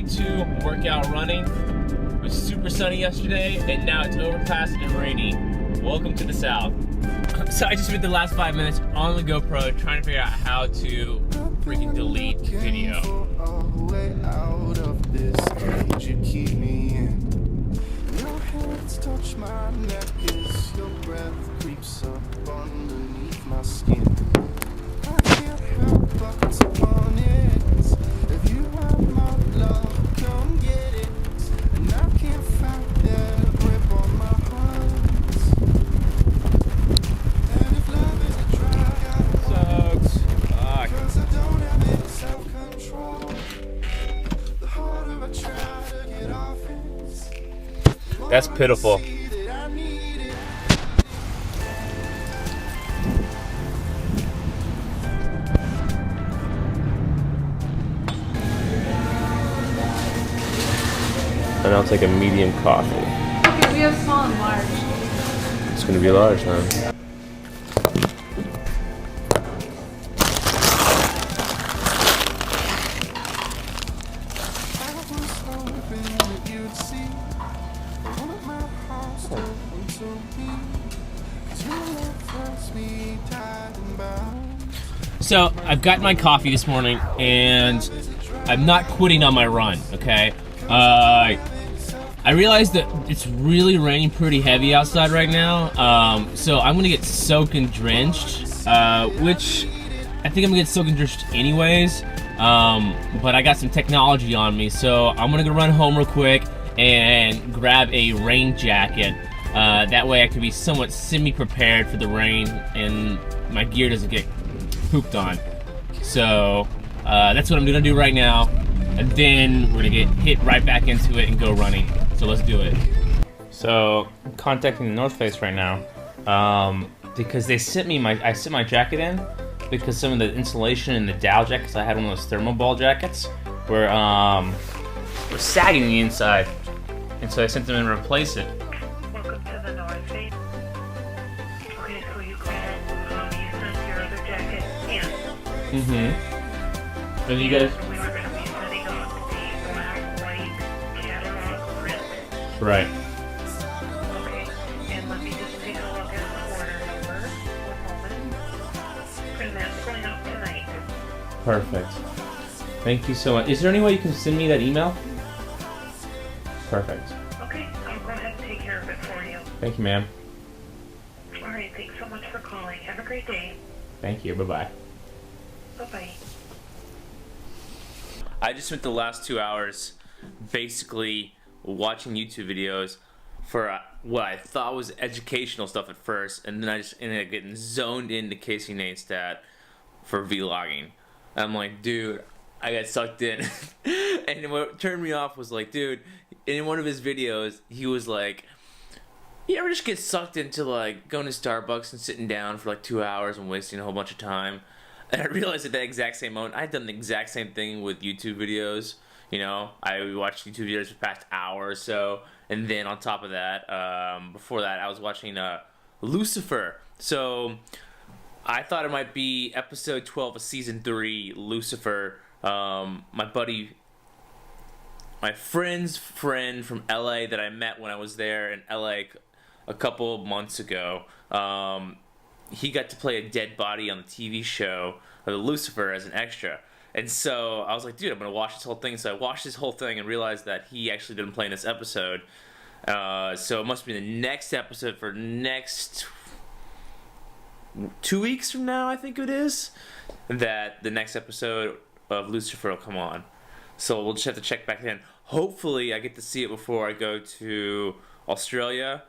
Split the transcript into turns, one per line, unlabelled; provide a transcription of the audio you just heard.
day 2 workout running. It was super sunny yesterday, and now it's overcast and rainy. Welcome to the South. So I just spent the last 5 minutes on the GoPro trying to figure out how to freaking delete video.
Touch my neck as your breath creeps up underneath my skin. I can't help but to want it. If you have my love, come get it. And I can't find that grip on my heart. And if love is a drug, I won't. Cause I don't have any self-control. The harder I try to get off it.
That's pitiful. And I'll take a medium coffee.
Okay, we have small and large.
It's gonna be large then. So I've got my coffee this morning, and I'm not quitting on my run. Okay, I realize that it's really raining pretty heavy outside right now, so I'm gonna get soaked and drenched, which I think I'm gonna get soaked and drenched anyways. But I got some technology on me, so I'm gonna go run home real quick and grab a rain jacket. That way I can be somewhat semi-prepared for the rain and my gear doesn't get pooped on. So that's what I'm gonna do right now, and then we're gonna get hit right back into it and go running. So let's do it. So I'm contacting the North Face right now because they sent me I sent my jacket in because some of the insulation in the Dow jackets, I had one of those thermal ball jackets, were sagging the inside, and so I sent them in to replace it.
Welcome to the North Face. Okay, so you go ahead, you sent your other jacket in.
Mm-hmm. And you guys?
We were going to be setting up the black, white catalog print.
Right.
Okay, and let me just take a look at the order number. One moment. And that's going out tonight.
Perfect. Thank you so much. Is there any way you can send me that email? Perfect.
Okay, I'll go ahead and take care of it for you.
Thank you, ma'am.
All right, thanks so much for calling. Have a great day.
Thank you. Bye-bye.
Bye-bye.
I just spent the last 2 hours basically watching YouTube videos for what I thought was educational stuff at first, and then I just ended up getting zoned into Casey Neistat for vlogging. I'm like, dude, I got sucked in. And what turned me off was like, dude, in one of his videos, he was like, you ever just get sucked into like going to Starbucks and sitting down for like 2 hours and wasting a whole bunch of time? And I realized at that exact same moment, I'd done the exact same thing with YouTube videos. You know, I watched YouTube videos for the past hour or so, and then on top of that, before that, I was watching Lucifer. So I thought it might be episode 12 of season 3, Lucifer. My friend's friend from LA that I met when I was there in LA a couple of months ago, he got to play a dead body on the TV show Lucifer as an extra. And so I was like, dude, I'm going to watch this whole thing. So I watched this whole thing and realized that he actually didn't play in this episode. So it must be the next episode for next 2 weeks from now, I think it is, that the next episode of Lucifer will come on. So we'll just have to check back in. Hopefully I get to see it before I go to Australia.